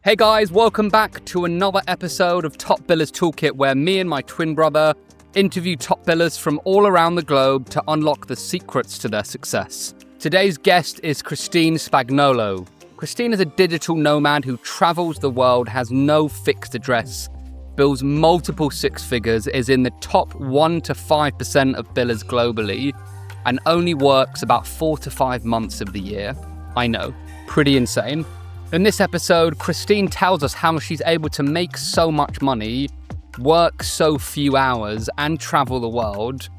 Hey guys, welcome back to another episode of Top Billers Toolkit, where me and my twin brother interview top billers from all around the globe to unlock the secrets to their success. Today's guest is Christine Spagnolo. Christine is a digital nomad who travels the world, has no fixed address, bills multiple six figures, is in the top 1 to 5% of billers globally, and only works about 4 to 5 months of the year. I know, pretty insane. In this episode, Christine tells us how she's able to make so much money, work so few hours, and travel the world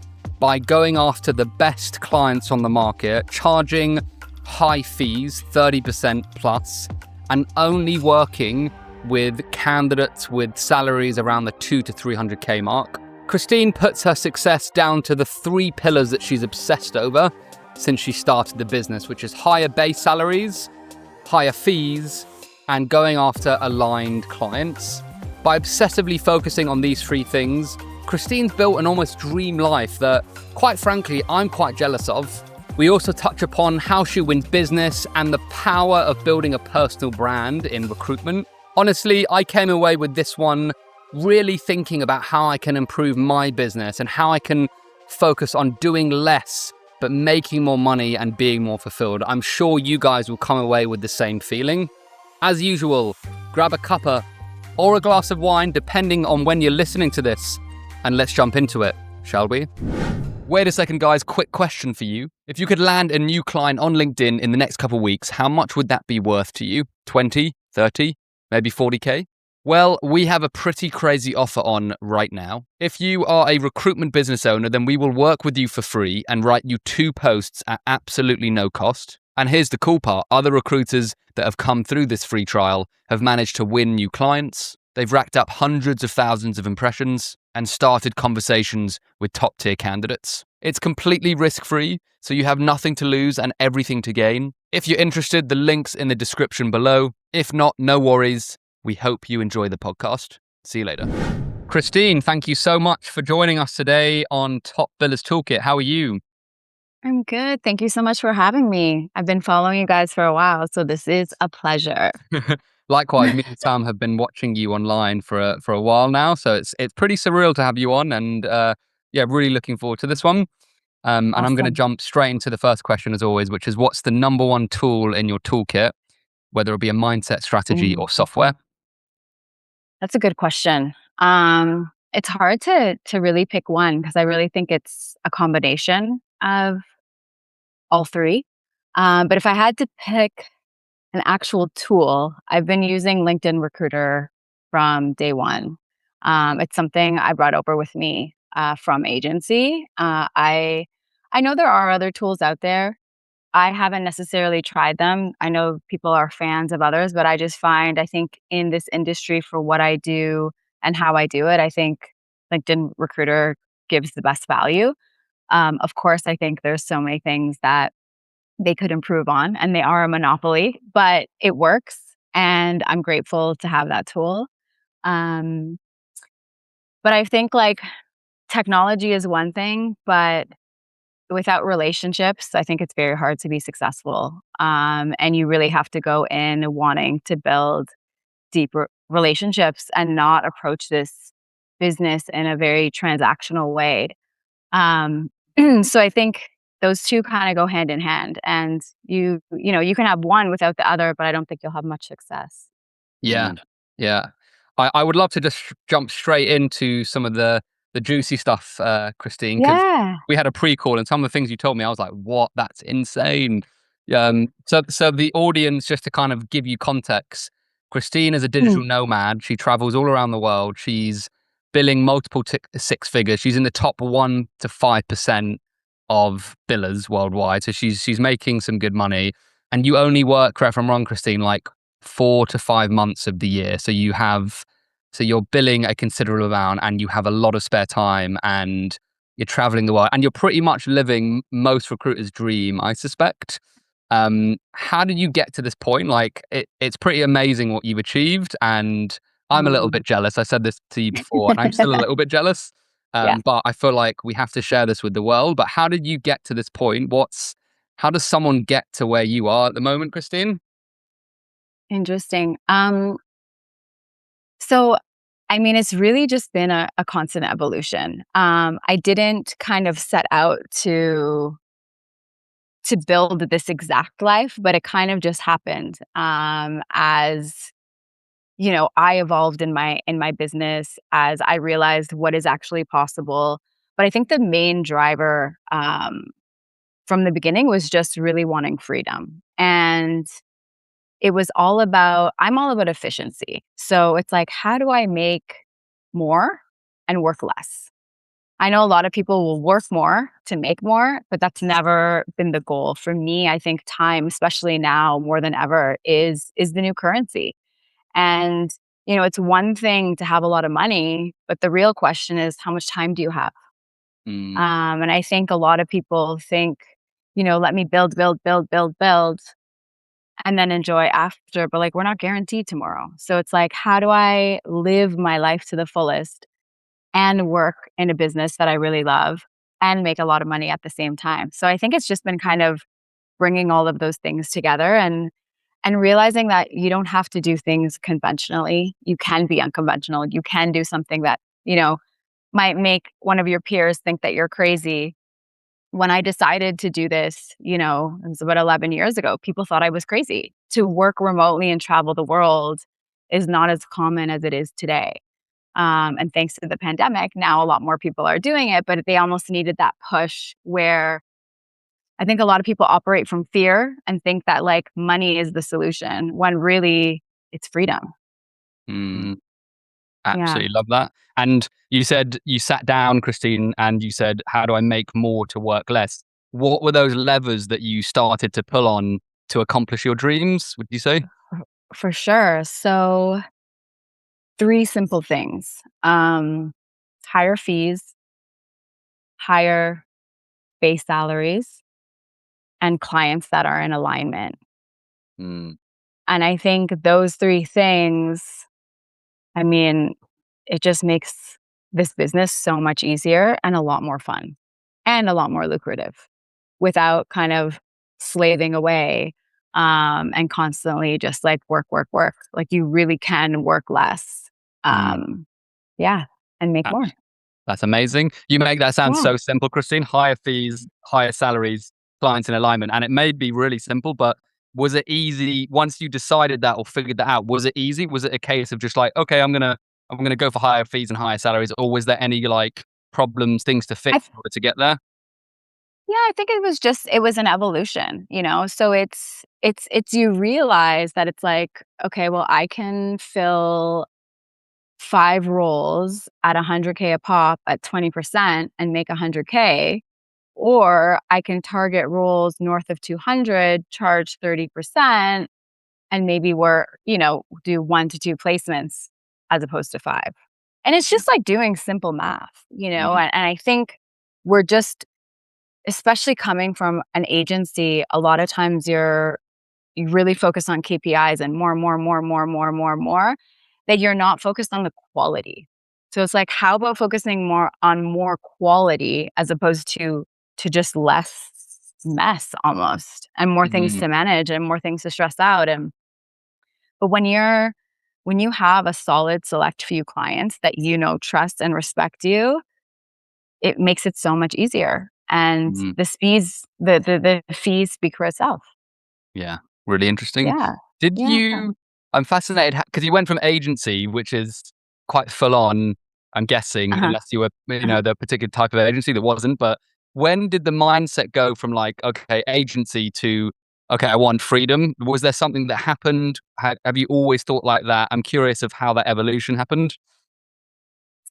by going after the best clients on the market, charging high fees, 30% plus, and only working with candidates with salaries around the 2 to 300k mark. Christine puts her success down to the 3 pillars that she's obsessed over since she started the business, which is higher base salaries, higher fees, and going after aligned clients. By obsessively focusing on these 3 things, Christine's built an almost dream life that, quite frankly, I'm quite jealous of. We also touch upon how she wins business and the power of building a personal brand in recruitment. Honestly, I came away with this one really thinking about how I can improve my business and how I can focus on doing less but making more money and being more fulfilled. I'm sure you guys will come away with the same feeling. As usual, grab a cuppa or a glass of wine, depending on when you're listening to this, and let's jump into it, shall we? Wait a second, guys, quick question for you. If you could land a new client on LinkedIn in the next couple of weeks, how much would that be worth to you? 20, 30, maybe 40k? Well, we have a pretty crazy offer on right now. If you are a recruitment business owner, then we will work with you for free and write you 2 posts at absolutely no cost. And here's the cool part. Other recruiters that have come through this free trial have managed to win new clients. They've racked up hundreds of thousands of impressions and started conversations with top-tier candidates. It's completely risk-free, so you have nothing to lose and everything to gain. If you're interested, the link's in the description below. If not, no worries. We hope you enjoy the podcast. See you later. Christine, thank you so much for joining us today on Top Billers Toolkit. How are you? I'm good. Thank you so much for having me. I've been following you guys for a while, so this is a pleasure. Likewise, me and Sam have been watching you online for a while now, so it's pretty surreal to have you on, and really looking forward to this one. And I'm going to Awesome. jump straight into the first question as always, which is what's the number one tool in your toolkit, whether it be a mindset, strategy, Ooh, or software? that's a good question. It's hard to really pick one because I really think it's a combination of all 3. But if I had to pick an actual tool, I've been using LinkedIn Recruiter from day one. It's something I brought over with me from agency. I know there are other tools out there. I haven't necessarily tried them. I know people are fans of others, but I think in this industry for what I do and how I do it, I think LinkedIn Recruiter gives the best value. Of course, I think there's so many things that they could improve on, and they are a monopoly, but it works, and I'm grateful to have that tool. Um, but I think technology is one thing, but without relationships, I think it's very hard to be successful. And you really have to go in wanting to build deeper relationships and not approach this business in a very transactional way. Um, so I think those 2 kind of go hand in hand, and you can have one without the other, but I don't think you'll have much success. Yeah, yeah. I would love to just jump straight into some of the juicy stuff, Christine, because Yeah. we had a pre-call and some of the things you told me, I was like, what? That's insane. So the audience, just to kind of give you context, Christine is a Mm. digital nomad. She travels all around the world. She's billing multiple 6 figures. She's in the top 1 to 5% of billers worldwide. So she's making some good money. And you only work, correct if I'm wrong, Christine, like 4 to 5 months of the year. So you're billing a considerable amount and you have a lot of spare time and you're traveling the world and you're pretty much living most recruiters' dream, I suspect. How did you get to this point? Like it's pretty amazing what you've achieved, and I'm a little Mm. bit jealous. I said this to you before and I'm still a little bit jealous. Yeah. But I feel like we have to share this with the world. But how did you get to this point? How does someone get to where you are at the moment, Christine? Interesting. So, I mean, it's really just been a constant evolution. I didn't kind of set out to build this exact life, but it kind of just happened as I evolved in my business, as I realized what is actually possible. But I think the main driver from the beginning was just really wanting freedom, and I'm all about efficiency. So it's like, how do I make more and work less? I know a lot of people will work more to make more, but that's never been the goal. For me, I think time, especially now more than ever, is the new currency. And it's one thing to have a lot of money, but the real question is, how much time do you have? Mm, And I think a lot of people think, let me build, build, build, build, build, and then enjoy after. But like, we're not guaranteed tomorrow. So it's like, how do I live my life to the fullest and work in a business that I really love and make a lot of money at the same time? So I think it's just been kind of bringing all of those things together, and realizing that you don't have to do things conventionally. You can be unconventional. You can do something that, might make one of your peers think that you're crazy. When I decided to do this, it was about 11 years ago, people thought I was crazy. To work remotely and travel the world is not as common as it is today. And thanks to the pandemic, now a lot more people are doing it, but they almost needed that push where I think a lot of people operate from fear and think that like money is the solution when really it's freedom. mm. Yeah. Absolutely love that. And you said you sat down, Christine, and you said, how do I make more to work less? What were those levers that you started to pull on to accomplish your dreams, would you say? For sure. So, three simple things. Higher fees, higher base salaries, and clients that are in alignment. Mm, And I think those three things, I mean, it just makes this business so much easier and a lot more fun and a lot more lucrative without kind of slaving away and constantly just like work, work, work. Like you really can work less. mm. Um, yeah, and make more. That's amazing. You make that sound Yeah. so simple, Christine. Higher fees, higher salaries, clients in alignment. And it may be really simple, but was it easy once you decided that or figured that out? Was it easy? Was it a case of just like, okay, I'm gonna go for higher fees and higher salaries, or was there any like problems, things to I, fix in order to get there? yeah, I think it was an evolution, So it's you realize that it's like, okay, well, I can fill 5 roles at 100K a pop at 20% and make 100K, or I can target roles north of 200, charge 30%, and maybe do 1 to 2 placements as opposed to 5. And it's just like doing simple math, Mm, and I think we're just, especially coming from an agency, a lot of times you really focus on KPIs and more, more, more, more, more, more, more, that you're not focused on the quality. So it's like, how about focusing more on more quality as opposed to just less mess almost, and more things mm, to manage and more things to stress out. And but when you have a solid select few clients that trust and respect you, it makes it so much easier. And mm. the fees speak for itself. Yeah, really interesting. Yeah. Did Yeah. you I'm fascinated because you went from agency, which is quite full on, I'm guessing, Uh-huh. unless you were, Uh-huh. the particular type of agency that wasn't, but when did the mindset go from like, okay, agency to, okay, I want freedom? Was there something that happened? Have you always thought like that? I'm curious of how that evolution happened.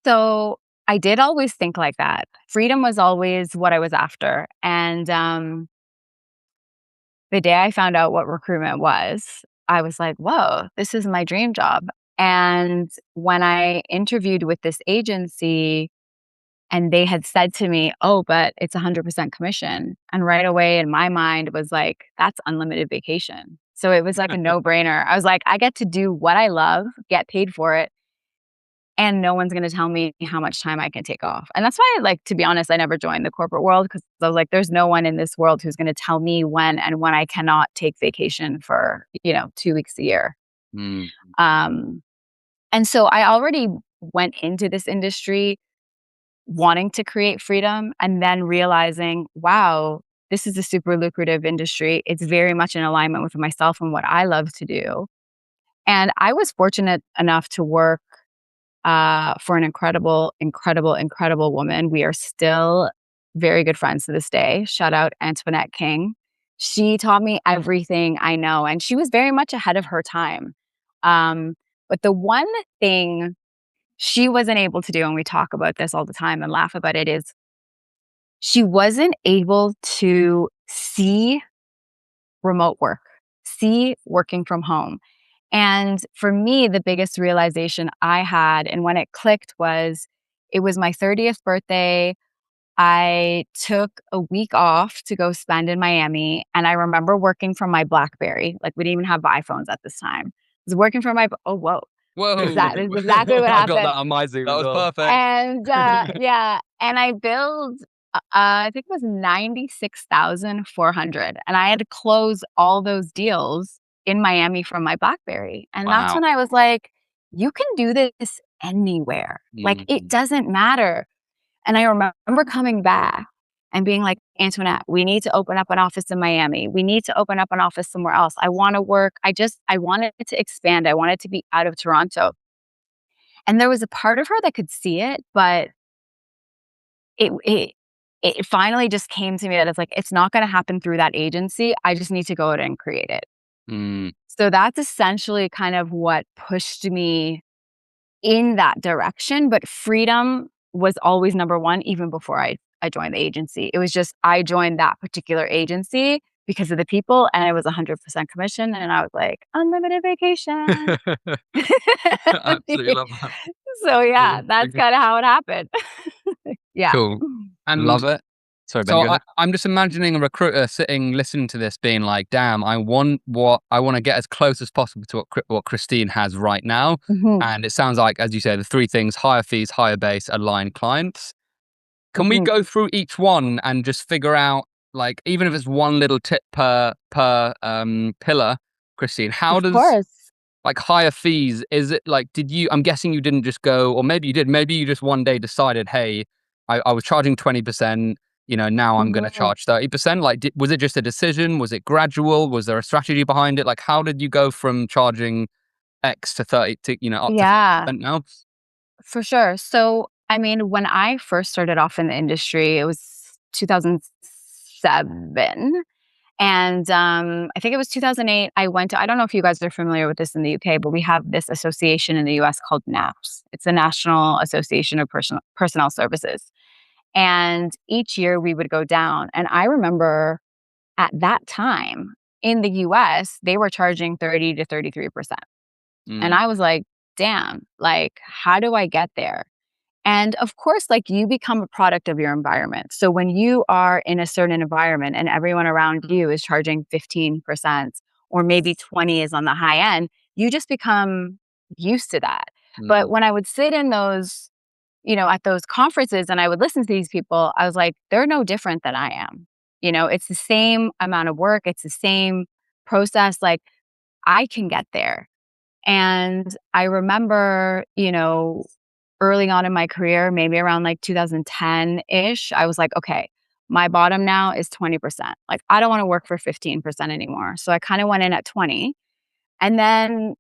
So I did always think like that. Freedom was always what I was after. And the day I found out what recruitment was, I was like, whoa, this is my dream job. And when I interviewed with this agency and they had said to me, oh, but it's 100% commission. And right away in my mind was like, that's unlimited vacation. So it was like a no brainer. I was like, I get to do what I love, get paid for it, and no one's gonna tell me how much time I can take off. And that's why, like, to be honest, I never joined the corporate world because I was like, there's no one in this world who's gonna tell me when I cannot take vacation for, 2 weeks a year. Mm, Um, And so I already went into this industry wanting to create freedom and then realizing, wow, this is a super lucrative industry. It's very much in alignment with myself and what I love to do. And I was fortunate enough to work for an incredible, incredible, incredible woman. We are still very good friends to this day. Shout out Antoinette King. She taught me everything I know, and she was very much ahead of her time. But the one thing she wasn't able to do, and we talk about this all the time and laugh about it, is she wasn't able to see remote work, see working from home. And for me, the biggest realization I had, and when it clicked, was it was my 30th birthday. I took a week off to go spend in Miami. And I remember working from my Blackberry. Like, we didn't even have iPhones at this time. I was working from oh, whoa. Whoa. Is exactly what I got happened. that on my Zoom That as was well. perfect. And yeah, and I billed, I think it was 96,400, and I had to close all those deals in Miami from my BlackBerry. And that's Wow. when I was like, you can do this anywhere. Like, it doesn't matter. And I remember coming back and being like, Antoinette, we need to open up an office in Miami. We need to open up an office somewhere else. I want to work. I wanted to expand. I wanted to be out of Toronto. And there was a part of her that could see it, but it it it finally just came to me that it's like, it's not gonna happen through that agency. I just need to go out and create it. Mm. So that's essentially kind of what pushed me in that direction, but freedom was always number one even before I joined the agency. It was just I joined that particular agency because of the people, and it was 100% commission, and I was like, "Unlimited vacation." Absolutely love that. So, yeah, that's kinda how it happened. Yeah. Cool. And Love it. Sorry, Ben, so go ahead. I'm just imagining a recruiter sitting, listening to this, being like, "Damn, I want to get as close as possible to what Christine has right now." Mhm, And it sounds like, as you say, the three things: higher fees, higher base, aligned clients. Can we mhm. go through each one and just figure out, like, even if it's one little tip per pillar, Christine? How Of does, course. like, higher fees? Is it like, I'm guessing you didn't just go, or maybe you did. Maybe you just one day decided, hey, I was charging 20%. Now I'm going to Mhm. charge 30%. Like, was it just a decision? Was it gradual? Was there a strategy behind it? Like, how did you go from charging X to 30 to, up to Yeah, 50% now? for sure. So, I mean, when I first started off in the industry, it was 2007. And I think it was 2008. I don't know if you guys are familiar with this in the UK, but we have this association in the US called NAPS. It's the National Association of Personnel Services. And each year we would go down. And I remember at that time in the US, they were charging 30 to 33%. And Mm. I was like, damn, like, how do I get there? And of course, like, you become a product of your environment. So when you are in a certain environment and everyone around you is charging 15% or maybe 20 is on the high end, you just become used to that. But Mm. when I would sit in those, at those conferences and I would listen to these people, I was like, they're no different than I am. It's the same amount of work, it's the same process. Like, I can get there. And I remember, early on in my career, maybe around like 2010-ish, I was like, okay, my bottom now is 20%. Like, I don't want to work for 15% anymore. So I kind of went in at 20. And then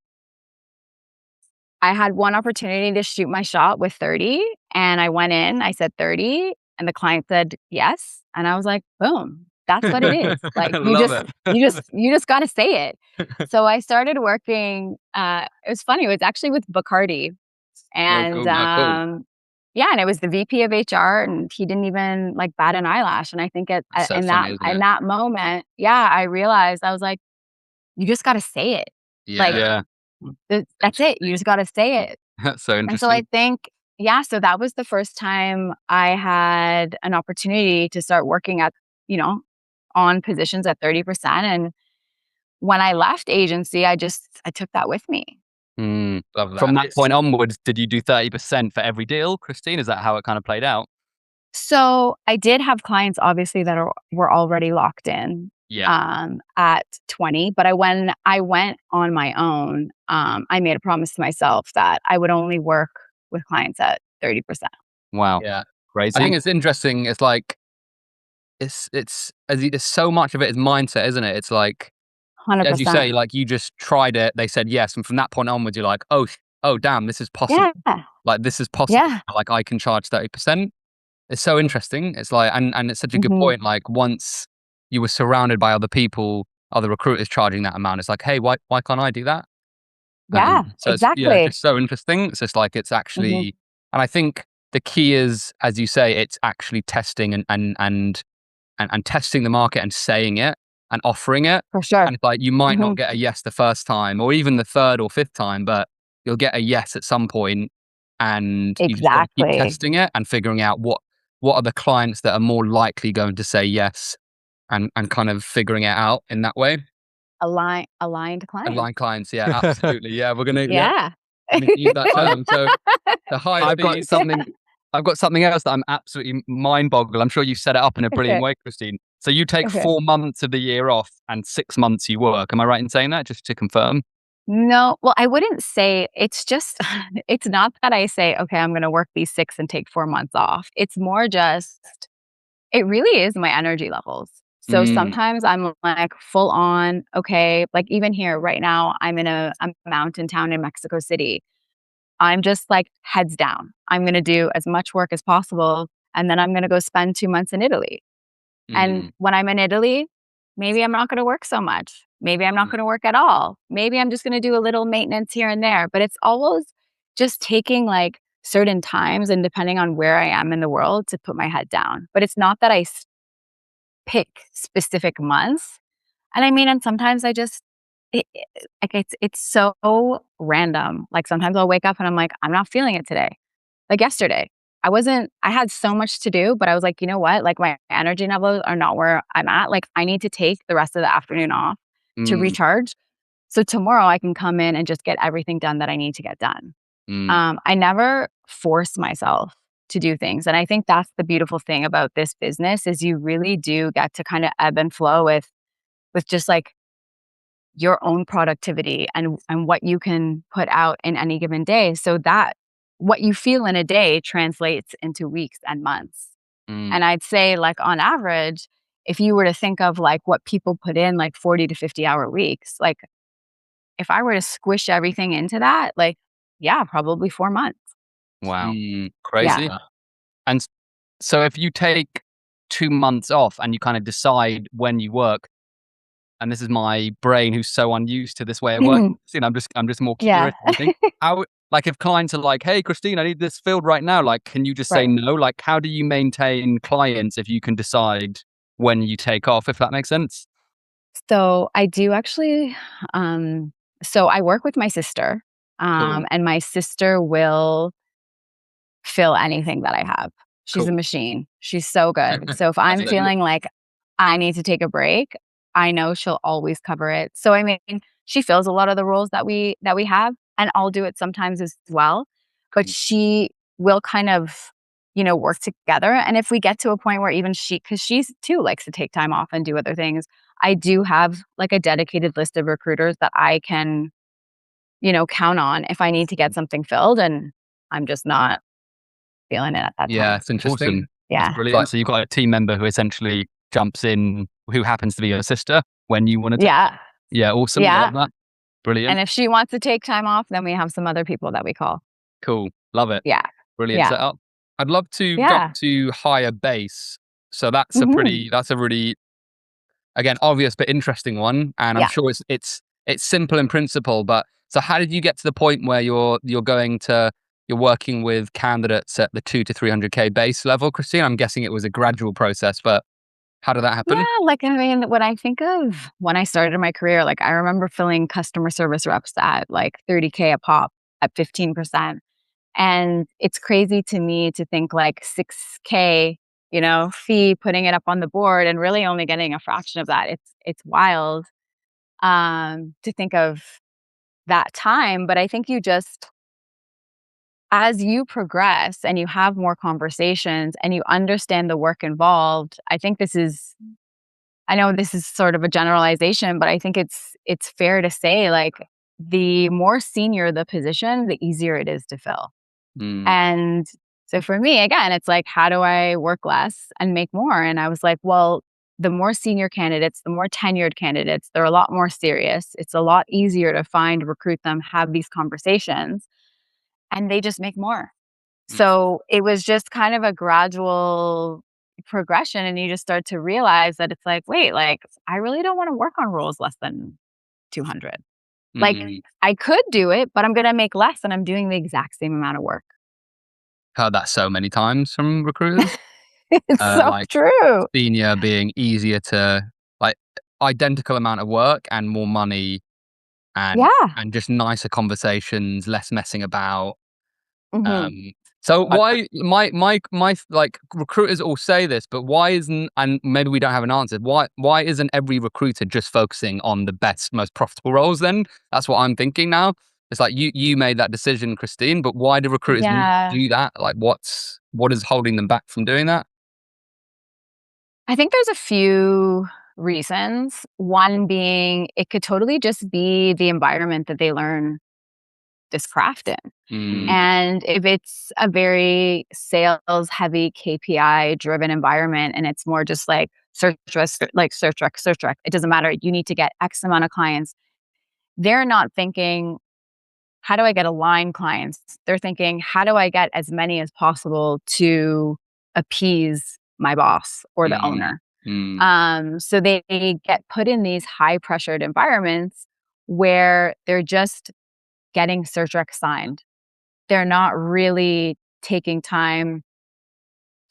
I had one opportunity to shoot my shot with 30, and I went in, I said 30, and the client said yes. And I was like, boom, that's what it is. Like, Love it. you just got to say it. So I started working, it was funny, it was actually with Bacardi. Oh, And cool. Oh, cool. yeah, and it was the VP of HR, and he didn't even like bat an eyelash. And I think That's so funny, isn't in it? that moment, yeah, I realized, I was like, you just got to say it. Like, Yeah. Yeah. that's it. You just got to say it. That's so And so I interesting. think, yeah, so that was the first time I had an opportunity to start working on positions at 30%. And when I left agency, I took that with me. Mm. Love that. From that point onwards, did you do 30% for every deal, Christine? Is that how it kind of played out? So I did have clients, obviously, that were already locked in. at 20. But when I went on my own, I made a promise to myself that I would only work with clients at 30%. Wow. Yeah. I Crazy. think it's interesting. It's like, there's so much of it is mindset, isn't it? It's like, as you 100%. say, like you just tried it, they said yes. And from that point onwards, you're like, oh, damn, this is possible. Yeah. Like, this is possible. Yeah. Like, I can charge 30%. It's so interesting. It's like, and it's such a good Mhm. point. Like, once you were surrounded by other people, other recruiters charging that amount, it's like, hey, why can't I do that? Yeah, So it's, yeah, it's exactly. just so interesting. It's just like, it's Mhm. actually, and I think the key is, as you say, it's actually testing and testing the market and saying it and offering it. For sure. And it's like, you might not Mhm. get a yes the first time or even the third or fifth time, but you'll get a yes at some point, and you just got to keep Exactly. testing it and figuring out what are the clients that are more likely going to say yes, and kind of figuring it out in that way. Aligned clients. Aligned clients, yeah, absolutely. Yeah, Yeah. we're gonna use that term. So the higher I've got fees. something. I've got something else that I'm absolutely mind boggled. I'm sure you set it up in a brilliant Okay. way, Christine. So you take Okay. 4 months of the year off and 6 months you work. Am I right in saying that? Just to confirm. No, well, I wouldn't say it's just it's not that I say, okay, I'm going to work these 6 and take 4 months off. It's more just it really is my energy levels. So Mm, sometimes I'm like full on, okay, like even here right now, I'm in a mountain town in Mexico City. I'm just like heads down. I'm going to do as much work as possible. And then I'm going to go spend 2 months in Italy. And mm, when I'm in Italy, maybe I'm not going to work so much. Maybe I'm not mm, going to work at all. Maybe I'm just going to do a little maintenance here and there. But it's always just taking like certain times and depending on where I am in the world to put my head down. But it's not that pick specific months. And I mean, and sometimes I just, like it's so random. Like sometimes I'll wake up and I'm like, I'm not feeling it today. Like yesterday, I had so much to do, but I was like, you know what? Like my energy levels are not where I'm at. Like I need to take the rest of the afternoon off to mm, recharge. So tomorrow I can come in and just get everything done that I need to get done. mm, I never force myself to do things. And I think that's the beautiful thing about this business is you really do get to kind of ebb and flow with just like your own productivity and what you can put out in any given day so that what you feel in a day translates into weeks and months. mm. And I'd say like on average, if you were to think of like what people put in like 40 to 50-hour weeks, like if I were to squish everything into that, like yeah, probably 4 months. Wow. Yeah. Crazy. And so if you take 2 months off and you kind of decide when you work, and this is my brain who's so unused to this way of working. You know, I'm just more Yeah. curious. I think how, like, if clients are like, "Hey, Christine, I need this filled right now." Like, can you just say Right. no? Like, how do you maintain clients if you can decide when you take off? If that makes sense. So I do actually, so I work with my sister, Cool. and my sister will fill anything that I have. She's a Cool. machine. She's so good. So if I'm Excellent. feeling like I need to take a break, I know she'll always cover it. So I mean, she fills a lot of the roles that we have, and I'll do it sometimes as well. But she will kind of, work together. And if we get to a point where even because she's too likes to take time off and do other things, I do have like a dedicated list of recruiters that I can, count on if I need to get something filled, and I'm just not feeling it at that Yeah, time. it's interesting. That's Yeah. brilliant. So you've got a team member who essentially jumps in, who happens to be your sister when you want to. Yeah. Yeah, awesome. Yeah. Love that. Brilliant. And if she wants to take time off, then we have some other people that we call. Cool. Love it. Yeah. Brilliant Yeah. setup. I'd love to jump Yeah. to higher base. So that's Mhm. that's a really, again, obvious but interesting one. And I'm Yeah. sure it's simple in principle, but so how did you get to the point where you're working with candidates at the 2 to 300K base level, Christine? I'm guessing it was a gradual process, but how did that Yeah, happen? like, I mean, when I think of when I started my career, like, I remember filling customer service reps at, like, 30K a pop at 15%, and it's crazy to me to think, like, 6K, fee, putting it up on the board and really only getting a fraction of that. It's wild, to think of that time, but I think you just as you progress and you have more conversations and you understand the work involved, I think this is I know this is sort of a generalization, but I think it's fair to say, like, the more senior the position, the easier it is to fill. Mm, And so for me, again, it's like, how do I work less and make more? And I was like, well, the more senior candidates, the more tenured candidates, they're a lot more serious. It's a lot easier to find, recruit them, have these conversations, and they just make more. mm, So it was just kind of a gradual progression. And you just start to realize that it's like, wait, like, I really don't want to work on roles less than 200. Like, mm. I could do it, but I'm going to make less and I'm doing the exact same amount of work. Heard that so many times from recruiters. It's so Like true. senior being easier to like identical amount of work and more money and Yeah. just nicer conversations, less messing about. Mhm. So I why my like recruiters all say this, but why isn't, and maybe we don't have an answer. Why isn't every recruiter just focusing on the best, most profitable roles then? That's what I'm thinking now. It's like you made that decision, Christine, but why do recruiters need to Yeah. do that? Like what is holding them back from doing that? I think there's a few reasons. One being it could totally just be the environment that they learn this craft in. Mm, And if it's a very sales heavy KPI driven environment and it's more just like search rec, it doesn't matter. You need to get X amount of clients. They're not thinking, how do I get aligned clients? They're thinking, how do I get as many as possible to appease my boss or the mm, owner? mm, So they get put in these high pressured environments where they're just getting search rec signed. They're not really taking time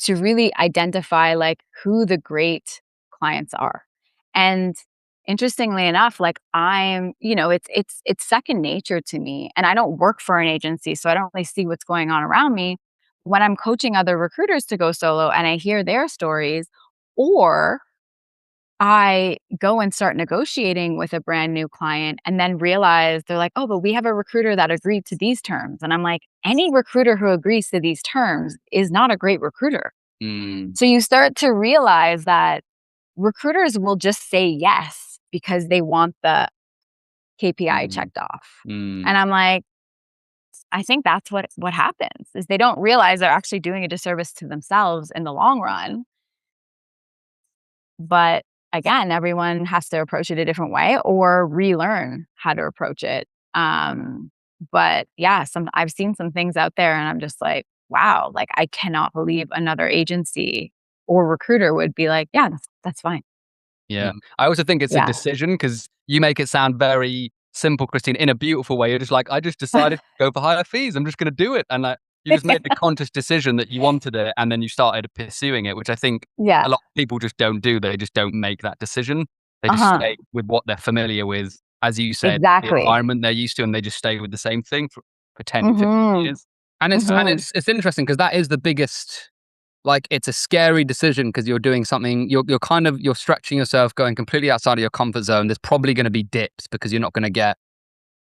to really identify like who the great clients are. And interestingly enough, like it's second nature to me. And I don't work for an agency, so I don't really see what's going on around me. When I'm coaching other recruiters to go solo and I hear their stories, or I go and start negotiating with a brand new client and then realize they're like, oh, but we have a recruiter that agreed to these terms. And I'm like, any recruiter who agrees to these terms is not a great recruiter. mm, So you start to realize that recruiters will just say yes because they want the KPI mm, checked off. mm. And I'm like, I think that's what happens is they don't realize they're actually doing a disservice to themselves in the long run. But again, everyone has to approach it a different way or relearn how to approach it. But yeah, I've seen some things out there and I'm just like, wow, like I cannot believe another agency or recruiter would be like, yeah, that's fine. Yeah. I also think it's a Yeah. decision because you make it sound very simple, Christine, in a beautiful way. You're just like, I just decided to go for higher fees. I'm just going to do it. And like, you just made the conscious decision that you wanted it and then you started pursuing it, which I think Yeah. a lot of people just don't do. They just don't make that decision. They just Uh-huh. stay with what they're familiar with, as you said, the Exactly. environment they're used to, and they just stay with the same thing for 10, 15 Mhm. years. And Mhm. it's interesting because that is the biggest, like, it's a scary decision because you're doing something, you're kind of, you're stretching yourself, going completely outside of your comfort zone. There's probably going to be dips because you're not going to get,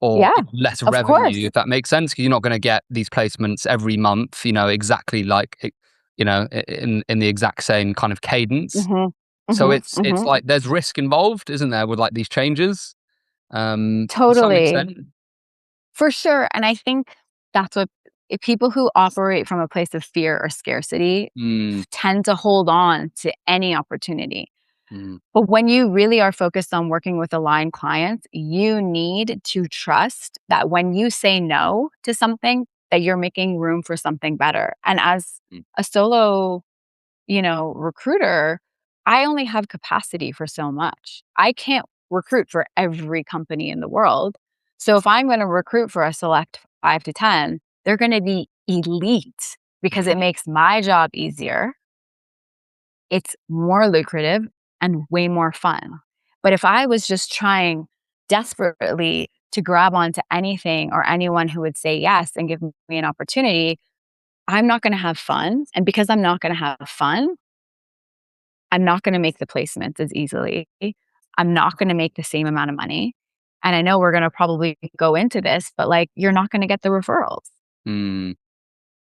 or Yeah. less Of revenue, course. if that makes sense, because you're not going to get these placements every month, exactly like, in the exact same kind of cadence. Mhm. So Mhm. it's Mhm. like there's risk involved, isn't there, with like these changes, to some Totally. extent. For sure. And I think that's what people who operate from a place of fear or scarcity Mm, tend to hold on to any opportunity. mm, But when you really are focused on working with aligned clients, you need to trust that when you say no to something, that you're making room for something better. And as mm, a solo, recruiter, I only have capacity for so much. I can't recruit for every company in the world. So if I'm going to recruit for a select 5 to 10, they're going to be elite because mm, it makes my job easier, it's more lucrative and way more fun. But if I was just trying desperately to grab onto anything or anyone who would say yes and give me an opportunity, I'm not going to have fun. And because I'm not going to have fun, I'm not going to make the placements as easily. I'm not going to make the same amount of money. And I know we're going to probably go into this, but like you're not going to get the referrals. mm.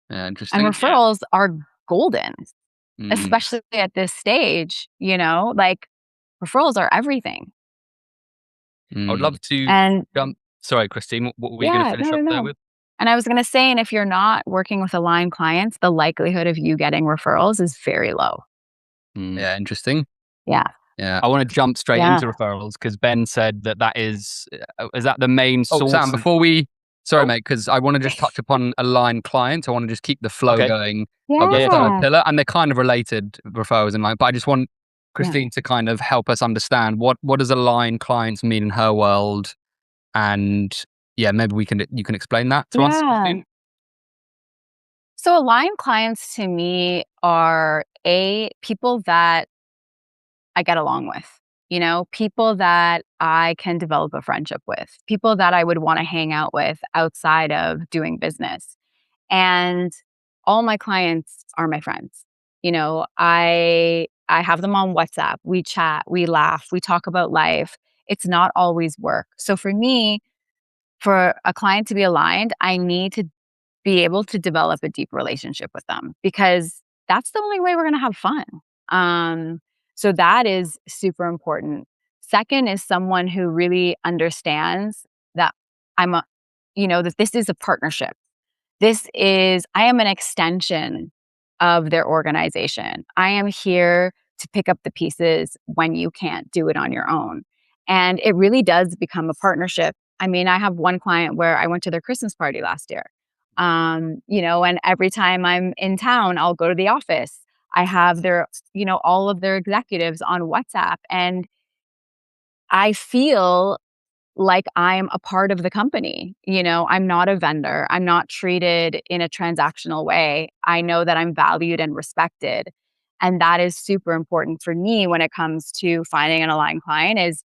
Yeah, And interesting. referrals are golden, Mm, especially at this stage, like referrals are everything. I would love to And jump. Sorry, Christine, what were you going to finish up there with? And I was going to say, and if you're not working with aligned clients, the likelihood of you getting referrals is very low. Yeah, interesting. Yeah. Yeah, I want to jump straight Yeah. into referrals because Ben said that is that the main source? Sam, of- before we, sorry, mate, because I want to just touch upon aligned clients. I want to just keep the flow Okay. going Yeah. of the third pillar, and they're kind of related, referrals and like. But I just want Christine to kind of help us understand what does aligned clients mean in her world, and yeah, maybe you can explain that to us, Christine. So aligned clients to me are people that I get along with, people that I can develop a friendship with, people that I would want to hang out with outside of doing business. And all my clients are my friends. I have them on WhatsApp. We chat, we laugh, we talk about life. It's not always work. So for me, for a client to be aligned, I need to be able to develop a deep relationship with them because that's the only way we're going to have fun. So that is super important. Second is someone who really understands that that this is a partnership. I am an extension of their organization. I am here to pick up the pieces when you can't do it on your own. And it really does become a partnership. I mean, I have one client where I went to their Christmas party last year. And every time I'm in town, I'll go to the office. I have all of their executives on WhatsApp, and I feel like I'm a part of the company. I'm not a vendor. I'm not treated in a transactional way. I know that I'm valued and respected. And that is super important for me when it comes to finding an aligned client is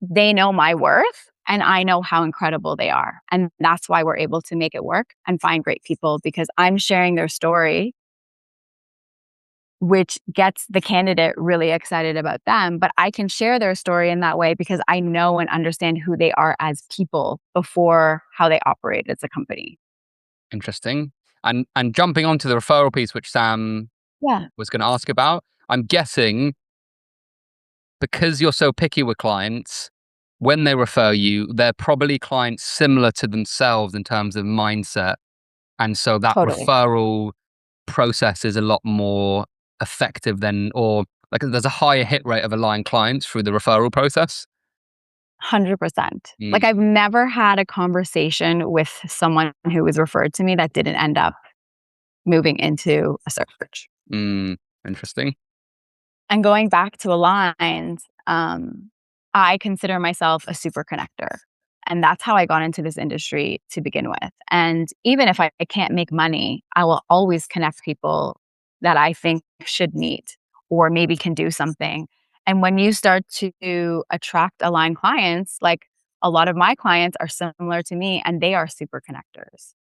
they know my worth and I know how incredible they are. And that's why we're able to make it work and find great people because I'm sharing their story, which gets the candidate really excited about them. But I can share their story in that way because I know and understand who they are as people before how they operate as a company. Interesting. And jumping onto the referral piece, which Sam was going to ask about, I'm guessing because you're so picky with clients, when they refer you, they're probably clients similar to themselves in terms of mindset. And so that Totally. referral process is a lot more effective or like there's a higher hit rate of aligned clients through the referral process. 100%. Like I've never had a conversation with someone who was referred to me that didn't end up moving into a search. Interesting. And going back to aligned, I consider myself a super connector. And that's how I got into this industry to begin with. And even if I can't make money, I will always connect people that I think should meet or maybe can do something. And when you start to attract aligned clients, like a lot of my clients are similar to me and they are super connectors.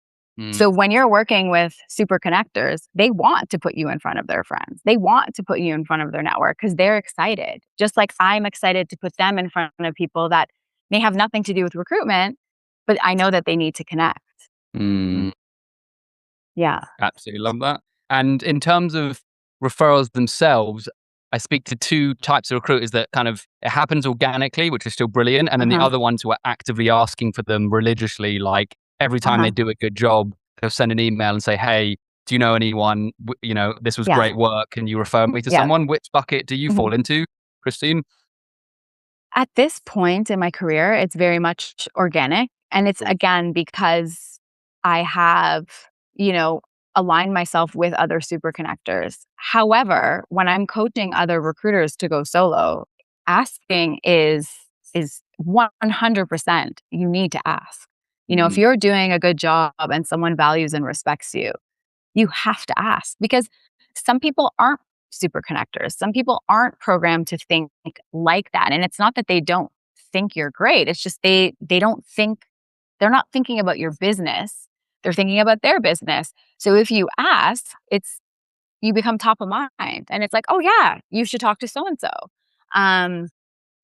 So when you're working with super connectors, they want to put you in front of their friends. They want to put you in front of their network because they're excited. Just like I'm excited to put them in front of people that may have nothing to do with recruitment, but I know that they need to connect. Yeah. Absolutely love that. And in terms of referrals themselves, I speak to two types of recruiters that kind of it happens organically, which is still brilliant. And then the other ones who are actively asking for them religiously, like every time they do a good job, they'll send an email and say, hey, do you know anyone? This was great work. Can you refer me to someone? Which bucket do you fall into, Christine? At this point in my career, it's very much organic. And it's again because I have, aligned myself with other super connectors. However, when I'm coaching other recruiters to go solo, asking is 100%. You need to ask. If you're doing a good job and someone values and respects you, you have to ask because some people aren't super connectors. Some people aren't programmed to think like that. And it's not that they don't think you're great. It's just they're not thinking about your business. They're thinking about their business. So if you ask, you become top of mind and it's like, oh yeah, you should talk to so-and-so.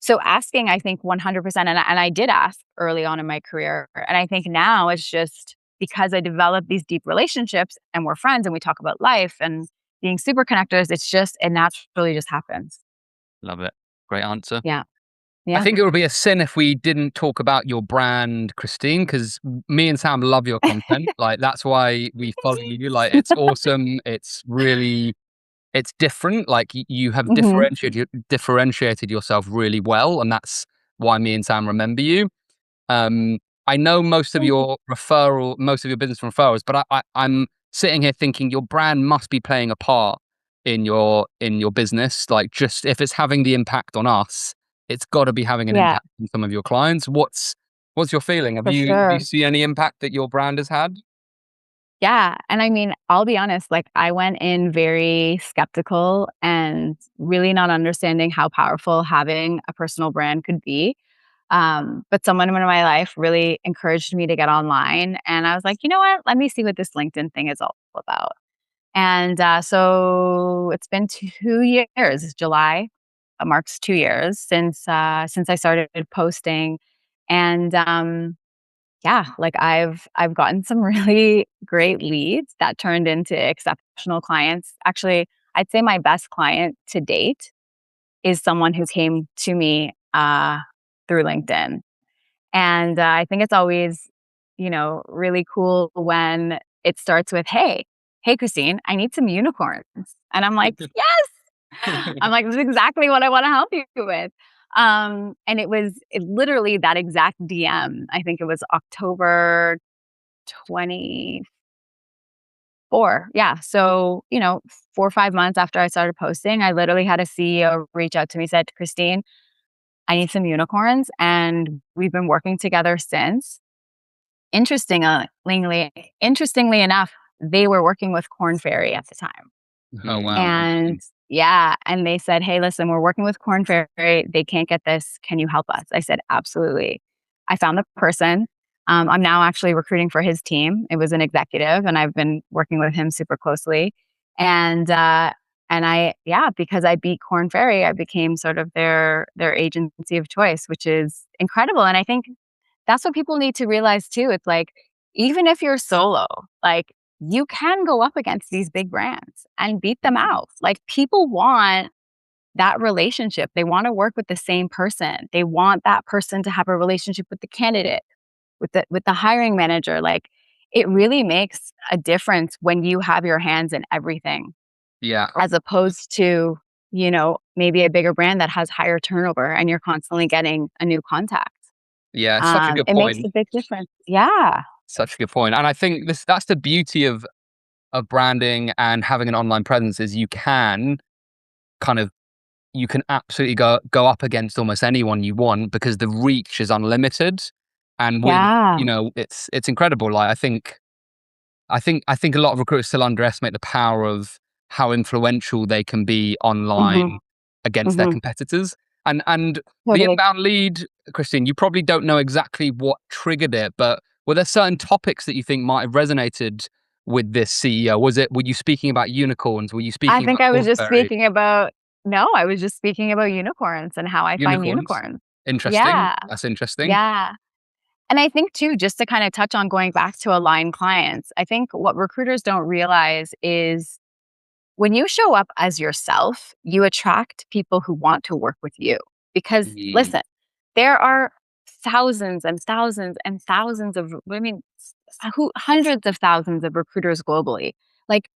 So asking, I think 100%, and I did ask early on in my career. And I think now it's just because I developed these deep relationships and we're friends and we talk about life and being super connectors, it naturally just happens. Love it. Great answer. Yeah. I think it would be a sin if we didn't talk about your brand, Christine, because me and Sam love your content. Like, that's why we follow you. Like, it's awesome. It's really, it's different. Like, you have differentiated yourself really well, and that's why me and Sam remember you. I know most of your business from referrals, but I'm sitting here thinking your brand must be playing a part in your business. Like, just if it's having the impact on us, it's got to be having an Yeah, impact on some of your clients. What's your feeling? for Do you sure. see any impact that your brand has had? Yeah. And I mean, I'll be honest, like I went in very skeptical and really not understanding how powerful having a personal brand could be. But someone in my life really encouraged me to get online. And I was like, you know what? Let me see what this LinkedIn thing is all about. And so it's been 2 years. It's July. Marks 2 years since I started posting. And yeah, like I've gotten some really great leads that turned into exceptional clients. Actually, I'd say my best client to date is someone who came to me through LinkedIn. And I think it's always, really cool when it starts with, hey, Christine, I need some unicorns. And I'm like, yes. I'm like, this is exactly what I want to help you with. And it literally that exact DM. I think it was October 24. Yeah. So, 4 or 5 months after I started posting, I literally had a CEO reach out to me, said, Christine, I need some unicorns. And we've been working together since. Interestingly enough, they were working with Corn Ferry at the time. Oh, wow. And yeah, and they said, hey, listen, we're working with Corn Ferry. They can't get this. Can you help us? I said, absolutely. I found the person. I'm now actually recruiting for his team. It was an executive, and I've been working with him super closely. And because I beat Corn Ferry, I became sort of their agency of choice, which is incredible. And I think that's what people need to realize too. It's like, even if you're solo, like you can go up against these big brands and beat them out. Like people want that relationship. They want to work with the same person. They want that person to have a relationship with the candidate, with the hiring manager. Like it really makes a difference when you have your hands in everything. Yeah. As opposed to, maybe a bigger brand that has higher turnover and you're constantly getting a new contact. Yeah, such a good It makes point. a big difference. Yeah. Such a good point. And I think that's the beauty of branding and having an online presence is you can kind of you can absolutely go up against almost anyone you want because the reach is unlimited. And with Yeah. it's incredible. Like I think a lot of recruiters still underestimate the power of how influential they can be Mhm. online against their Mhm. competitors. And the Totally. inbound lead, Christine, you probably don't know exactly what triggered it, but were there certain topics that you think might have resonated with this CEO? Were you speaking about unicorns? Were you I speaking think about I was Corn just Ferry? speaking about no, I was just speaking about unicorns and how I find Unicorns? unicorns. Interesting. Yeah. That's interesting. Yeah. And I think too, just to kind of touch on going back to aligned clients, I think what recruiters don't realize is when you show up as yourself, you attract people who want to work with you. Because Mm, listen, there are thousands and thousands and thousands of, hundreds of thousands of recruiters globally. Like,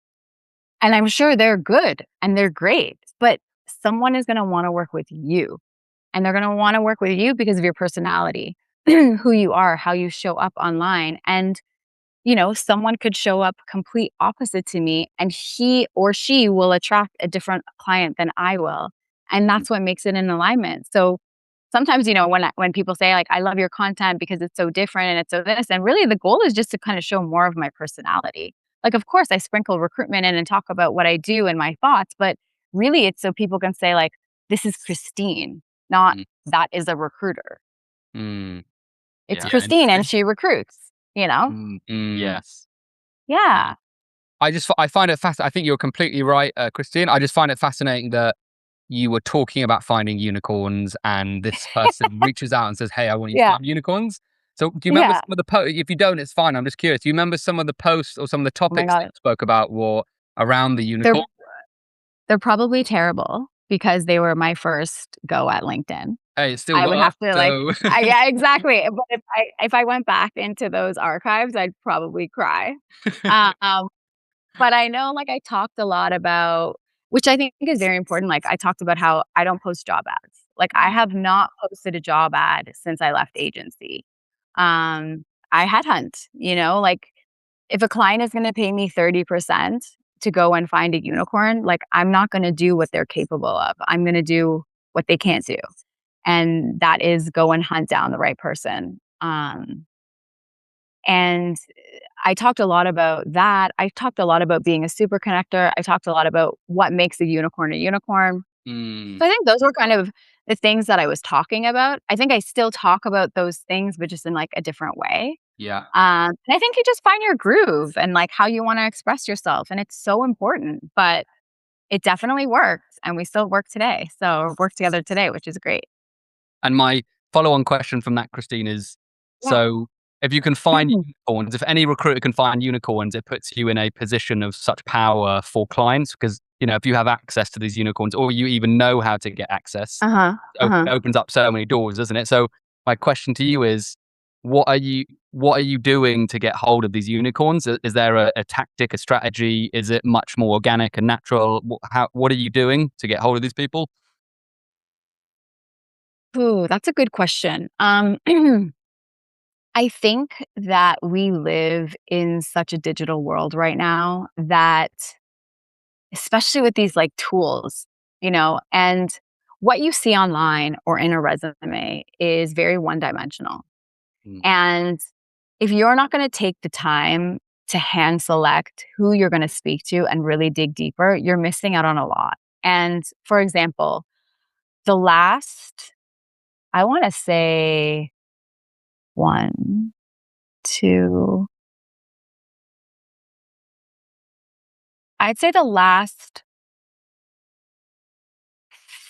and I'm sure they're good and they're great, but someone is going to want to work with you. And they're going to want to work with you because of your personality, who you are, how you show up online. And someone could show up complete opposite to me and he or she will attract a different client than I will. And that's what makes it an alignment. So sometimes, when people say like, I love your content because it's so different and it's so this, and really the goal is just to kind of show more of my personality. Like, of course, I sprinkle recruitment in and talk about what I do and my thoughts, but really it's so people can say like, this is Christine, not mm, that is a recruiter. mm. It's Yeah. Christine and Interesting. she recruits, you know? Yes. Yeah. I find it fascinating. I think you're completely right, Christine. I just find it fascinating that you were talking about finding unicorns, and this person reaches out and says, "Hey, I want you to Yeah. find unicorns." So, do you remember Yeah. some of the posts? If you don't, it's fine. I'm just curious. Do you remember some of the posts or some of the Oh my topics that you God. spoke about were around the They're unicorn? they're probably terrible because they were my first go at LinkedIn. Hey, it still I would have works, to like, so yeah, exactly. But if I went back into those archives, I'd probably cry. Um, but I know like I talked a lot about, which I think is very important. Like I talked about how I don't post job ads. Like I have not posted a job ad since I left agency. I headhunt, like if a client is going to pay me 30% to go and find a unicorn, like I'm not going to do what they're capable of. I'm going to do what they can't do. And that is go and hunt down the right person. And I talked a lot about that. I talked a lot about being a super connector. I talked a lot about what makes a unicorn a unicorn. So I think those were kind of the things that I was talking about. I think I still talk about those things, but just in like a different way. Yeah. And I think you just find your groove and like how you want to express yourself. And it's so important, but it definitely works. And we still work today. So work together today, which is great. And my follow-on question from that, Christine, is Yeah. so if you can find unicorns, if any recruiter can find unicorns, it puts you in a position of such power for clients because, if you have access to these unicorns or you even know how to get access, it opens up so many doors, doesn't it? So my question to you is, what are you doing to get hold of these unicorns? Is there a tactic, a strategy? Is it much more organic and natural? What are you doing to get hold of these people? Ooh, that's a good question. I think that we live in such a digital world right now that, especially with these like tools, and what you see online or in a resume is very one dimensional. And if you're not going to take the time to hand select who you're going to speak to and really dig deeper, you're missing out on a lot. And for example, the last, I want to say 1, 2, I'd say the last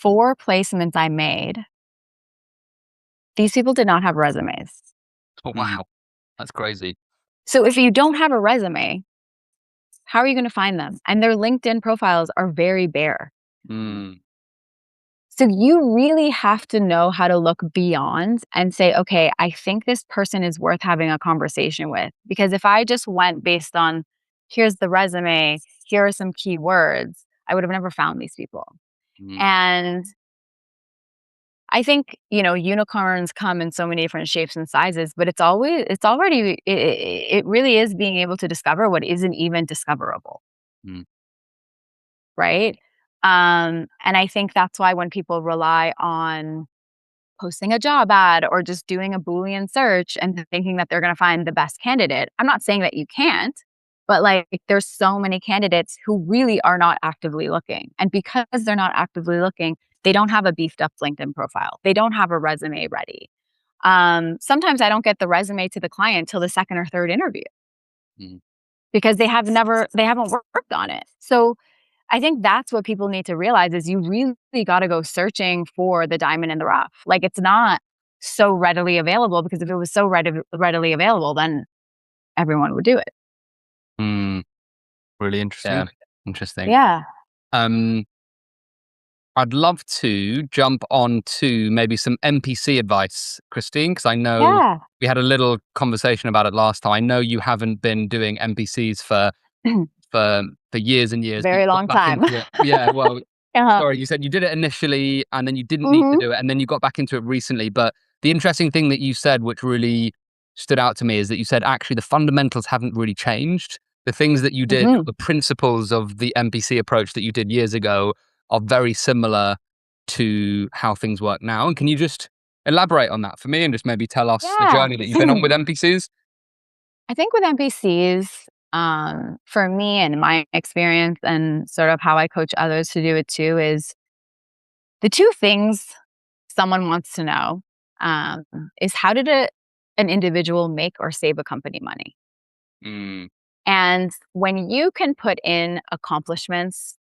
4 placements I made, these people did not have resumes. Oh, wow. That's crazy. So if you don't have a resume, how are you going to find them? And their LinkedIn profiles are very bare. So you really have to know how to look beyond and say, okay, I think this person is worth having a conversation with. Because if I just went based on, here's the resume, here are some keywords, I would have never found these people. And I think, unicorns come in so many different shapes and sizes, but it really is being able to discover what isn't even discoverable. Right. And I think that's why when people rely on posting a job ad or just doing a Boolean search and thinking that they're going to find the best candidate, I'm not saying that you can't, but like there's so many candidates who really are not actively looking. And because they're not actively looking, they don't have a beefed up LinkedIn profile. They don't have a resume ready. Sometimes I don't get the resume to the client till the second or third interview because they haven't worked on it. So I think that's what people need to realize is you really got to go searching for the diamond in the rough. Like it's not so readily available because if it was so readily available, then everyone would do it. Really interesting. Yeah. Interesting. Yeah. I'd love to jump on to maybe some MPC advice, Christine, because I know we had a little conversation about it last time. I know you haven't been doing MPCs for years and years. Very long time. Yeah, well, sorry, you said you did it initially and then you didn't need to do it and then you got back into it recently. But the interesting thing that you said, which really stood out to me, is that you said actually the fundamentals haven't really changed. The things that you did, the principles of the MPC approach that you did years ago are very similar to how things work now. And can you just elaborate on that for me and just maybe tell us the journey that you've been on with MPCs? I think with MPCs, for me and my experience and sort of how I coach others to do it too, is the 2 things someone wants to know is how did an individual make or save a company money? And when you can put in accomplishments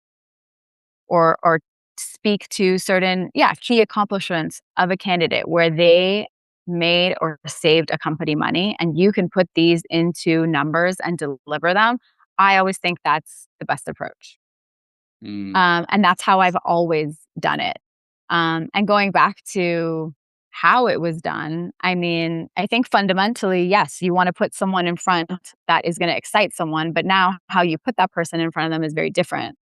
or speak to certain key accomplishments of a candidate where they made or saved a company money and you can put these into numbers and deliver them, I always think that's the best approach. And that's how I've always done it. And going back to how it was done, I mean, I think fundamentally, yes, you want to put someone in front that is going to excite someone, but now how you put that person in front of them is very different.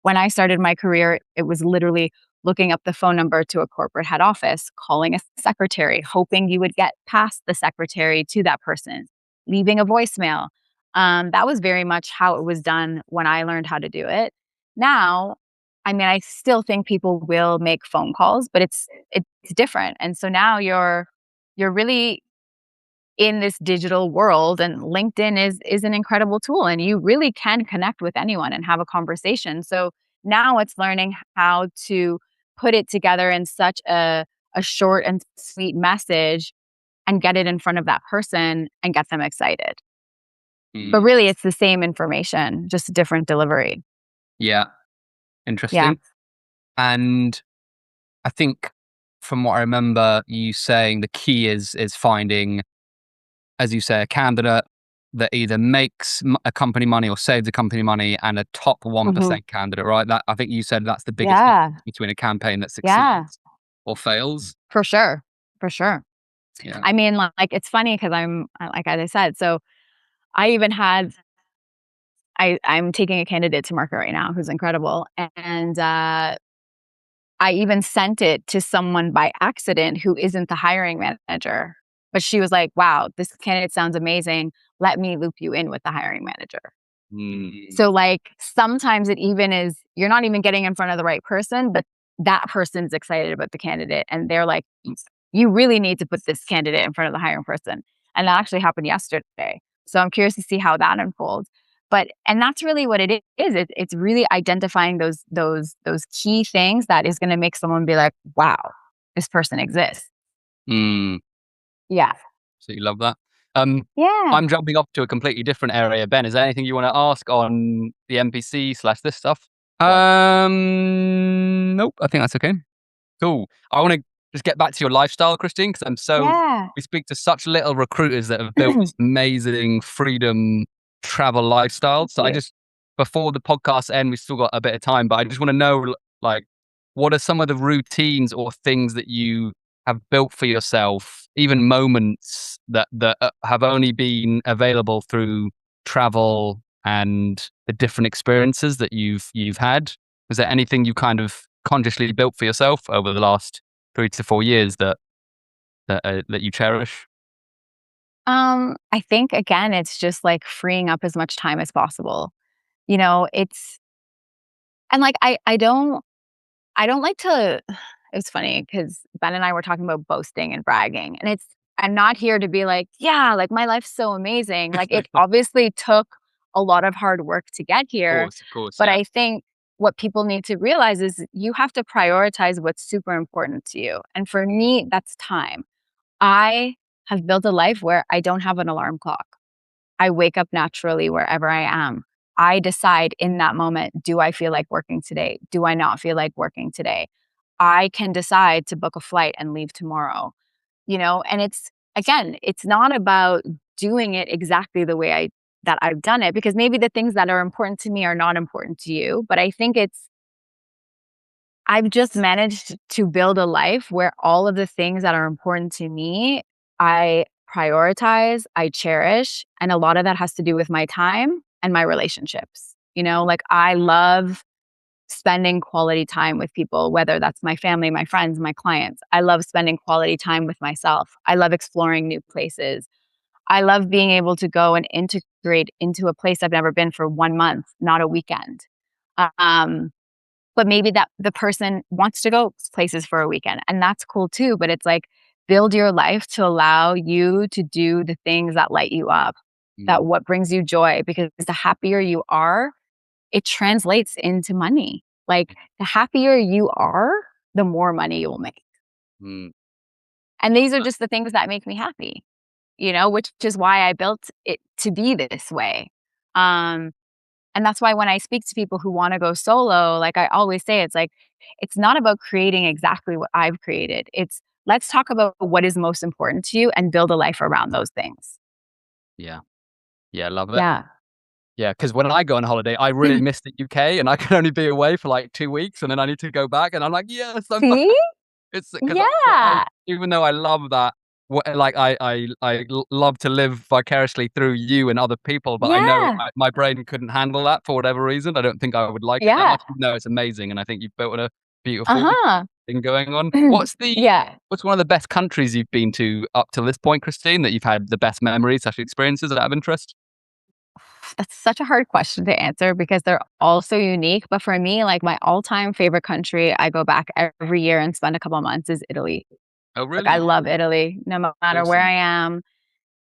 When I started my career, it was literally looking up the phone number to a corporate head office, calling a secretary, hoping you would get past the secretary to that person, leaving a voicemail. That was very much how it was done when I learned how to do it. Now, I mean, I still think people will make phone calls, but it's different. And so now you're really in this digital world, and LinkedIn is an incredible tool, and you really can connect with anyone and have a conversation. So now it's learning how to put it together in such a short and sweet message and get it in front of that person and get them excited. But really it's the same information, just a different delivery. Yeah. Interesting. And I think from what I remember you saying, the key is finding, as you say, a candidate that either makes a company money or saves a company money, and a top 1% candidate, right? That, I think you said, that's the biggest difference between a campaign that succeeds or fails. For sure. For sure. Yeah. I mean, like it's funny because I'm like, as I said, so I even had, I'm taking a candidate to market right now who's incredible. And I even sent it to someone by accident who isn't the hiring manager. But she was like, wow, this candidate sounds amazing. Let me loop you in with the hiring manager. So like sometimes it even is, you're not even getting in front of the right person, but that person's excited about the candidate. And they're like, you really need to put this candidate in front of the hiring person. And that actually happened yesterday. So I'm curious to see how that unfolds. But, and that's really what it is. It's really identifying those key things that is going to make someone be like, wow, this person exists. Yeah. So you love that. Yeah. I'm jumping off to a completely different area. Ben, is there anything you want to ask on the MPC / this stuff? Nope. I think that's okay. Cool. I want to just get back to your lifestyle, Christine, because we speak to such little recruiters that have built this amazing freedom travel lifestyle. So before the podcast end, we've still got a bit of time, but I just want to know, like, what are some of the routines or things that you have built for yourself, even moments that have only been available through travel and the different experiences that you've had? Was there anything you kind of consciously built for yourself over the last 3 to 4 years that you cherish? I think again, it's just like freeing up as much time as possible. You know, and like I don't like to. It's funny because Ben and I were talking about boasting and bragging, and I'm not here to be like, yeah, like my life's so amazing. Like it obviously took a lot of hard work to get here. Of course. But I think what people need to realize is you have to prioritize what's super important to you. And for me, that's time. I have built a life where I don't have an alarm clock. I wake up naturally wherever I am. I decide in that moment, do I feel like working today? Do I not feel like working today? I can decide to book a flight and leave tomorrow, and it's not about doing it exactly the way that I've done it, because maybe the things that are important to me are not important to you. But I think I've just managed to build a life where all of the things that are important to me, I prioritize, I cherish. And a lot of that has to do with my time and my relationships. Like I love spending quality time with people, whether that's my family, my friends, my clients. I love spending quality time with myself. I love exploring new places. I love being able to go and integrate into a place I've never been for 1 month, not a weekend. But maybe that the person wants to go places for a weekend, and that's cool too. But it's like, build your life to allow you to do the things that light you up, that what brings you joy, because the happier you are, it translates into money. Like the happier you are, the more money you will make. And these are just the things that make me happy, which is why I built it to be this way. And that's why when I speak to people who want to go solo, like I always say, it's like, it's not about creating exactly what I've created. It's let's talk about what is most important to you and build a life around those things. Yeah. Yeah. Love it. Yeah. Yeah, because when I go on holiday, I really miss the UK, and I can only be away for like 2 weeks, and then I need to go back, and I'm like, yes, I'm back. See? It's because Yeah. even though I love that, like love to live vicariously through you and other people, but I know Yeah. my brain couldn't handle that for whatever reason. I don't think I would like it that Yeah. much. No, it's amazing, and I think you've built a beautiful Uh-huh. thing going on. Yeah. What's one of the best countries you've been to up to this point, Christine, that you've had the best memories, experiences out of interest? That's such a hard question to answer because they're all so unique. But for me, like my all-time favorite country, I go back every year and spend a couple months is Italy. Oh, Like I really? love Italy, no matter where Awesome. I am.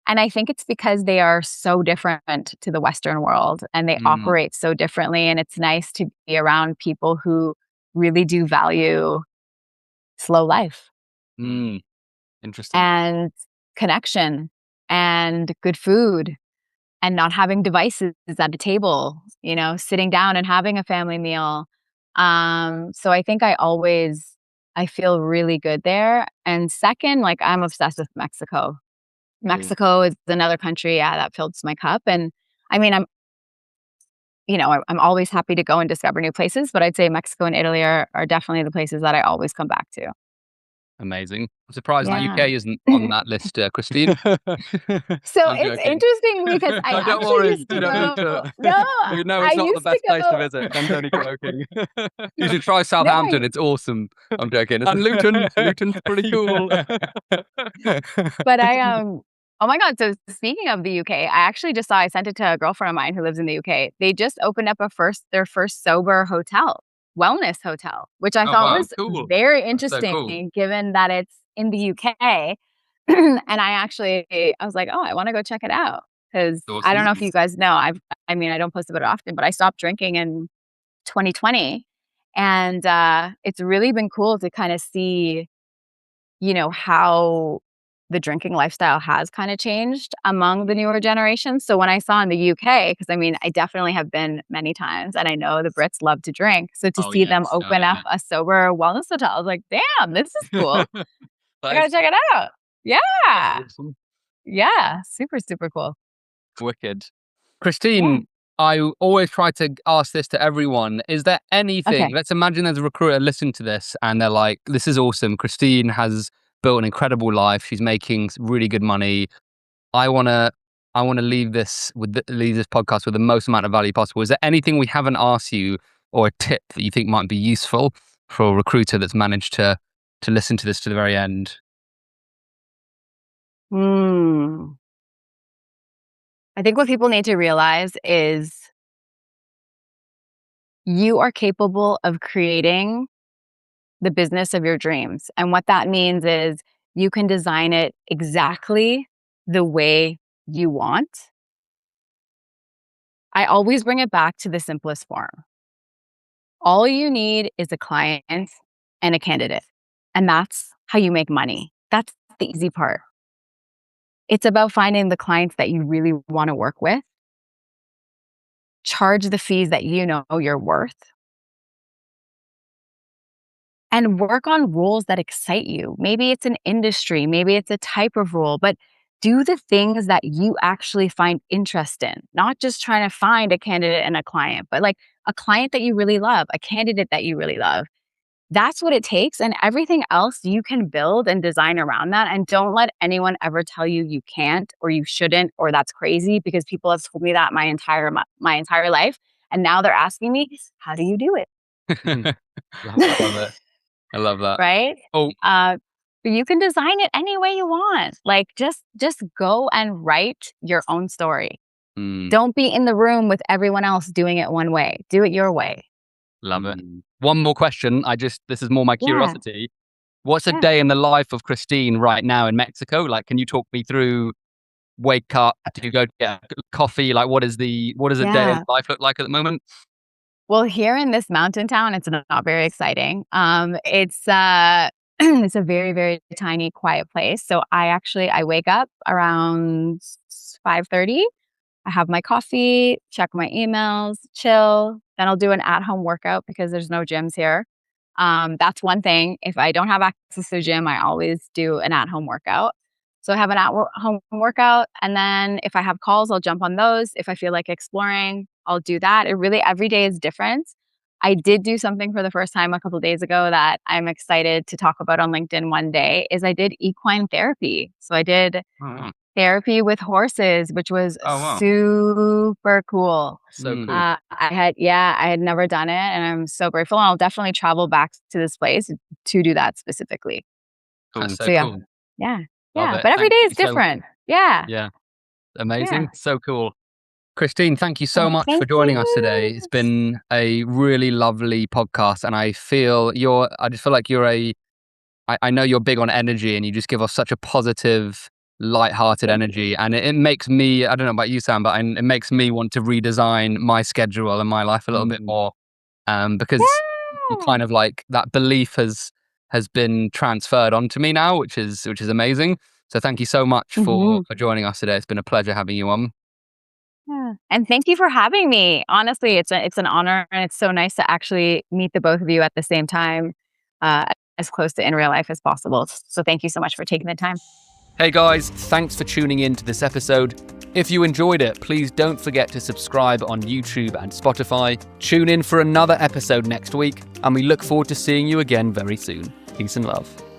And I think it's because they are so different to the Western world and they Mm, operate so differently. And it's nice to be around people who really do value slow life mm, interesting. and connection and good food and not having devices at a table, sitting down and having a family meal. So I think I feel really good there. And second, like I'm obsessed with Mexico. Cool. Mexico is another country, yeah, that fills my cup. And I mean, I'm always happy to go and discover new places, but I'd say Mexico and Italy are definitely the places that I always come back to. Amazing. I'm surprised the Yeah. UK isn't on that list, Christine. So I'm it's joking. interesting because I No, don't actually worry. used You to don't need go. to. No, We know I it's not the used to best place to go. visit. I'm only joking. You should try No, Southampton. It's awesome. I'm joking. And Luton. Luton's pretty cool. but oh my God. So speaking of the UK, I actually just saw, I sent it to a girlfriend of mine who lives in the UK. They just opened up their first sober wellness hotel, which I Oh, thought wow. was Cool. very That's so cool. interesting given that it's in the UK. And I was like, oh, I want to go check it out. Cause I don't know if Awesome. you guys know, I don't post about it often, but I stopped drinking in 2020. And it's really been cool to kind of see, how the drinking lifestyle has kind of changed among the newer generations. So when I saw in the UK, because I definitely have been many times and I know the Brits love to drink. So to Oh, see them yes. Oh, open up yeah. a sober wellness hotel, I was like, damn, this is cool. I That is gotta check it out. that's Yeah. awesome. Yeah. Super, super cool. Wicked. Yeah. Christine, I always try to ask this to everyone. Is there anything, Okay. let's imagine there's a recruiter listening to this and they're like, this is awesome. Christine has built an incredible life. She's making really good money. I want to leave leave this podcast with the most amount of value possible. Is there anything we haven't asked you or a tip that you think might be useful for a recruiter that's managed to listen to this to the very end? Hmm. I think what people need to realize is you are capable of creating the business of your dreams. And what that means is you can design it exactly the way you want. I always bring it back to the simplest form. All you need is a client and a candidate. And that's how you make money. That's the easy part. It's about finding the clients that you really want to work with, charge the fees that you know you're worth, and work on roles that excite you. Maybe it's an industry, maybe it's a type of role, but do the things that you actually find interest in, not just trying to find a candidate and a client, but like a client that you really love, a candidate that you really love. That's what it takes. And everything else you can build and design around that. And don't let anyone ever tell you you can't or you shouldn't or that's crazy because people have told me that my entire life. And now they're asking me, how do you do I love it? it. I love that. Right? Oh, Uh, but you can design it any way you want. Like just go and write your own story. mm, Don't be in the room with everyone else doing it one way. Do it your way. love it. One more question. This is more my Yeah. curiosity. What's a Yeah. day in the life of Christine right now in Mexico? Like, can you talk me through wake up? Do you go get coffee? Like, what does a day in Yeah. life look like at the moment? Well, here in this mountain town, it's not very exciting. It's it's a very, very tiny, quiet place. So I wake up around 5:30. I have my coffee, check my emails, chill. Then I'll do an at-home workout because there's no gyms here. That's one thing. If I don't have access to the gym, I always do an at-home workout. So I have an at-home workout, and then if I have calls, I'll jump on those. If I feel like exploring, I'll do that. Every day is different. I did do something for the first time a couple of days ago that I'm excited to talk about on LinkedIn one day, is I did equine therapy. So I did therapy with horses, which was super cool. So cool. I had never done it, and I'm so grateful. And I'll definitely travel back to this place to do that specifically. Cool. So cool. Yeah. Love Yeah. it. But every Thank day is you different. Yeah. Yeah. Amazing. Yeah. So cool. Christine, thank you so much for joining us today. It's been a really lovely podcast, and I just feel like I know you're big on energy, and you just give us such a positive, light-hearted energy. And it makes me, I don't know about you, Sam, but it makes me want to redesign my schedule and my life a little bit more. Because you kind of like that belief has been transferred onto me now, which is amazing. So thank you so much for joining us today. It's been a pleasure having you on. Yeah. And thank you for having me. Honestly, it's an honor, and it's so nice to actually meet the both of you at the same time, as close to in real life as possible. So thank you so much for taking the time. Hey guys, thanks for tuning in to this episode. If you enjoyed it, please don't forget to subscribe on YouTube and Spotify. Tune in for another episode next week, and we look forward to seeing you again very soon. Peace and love.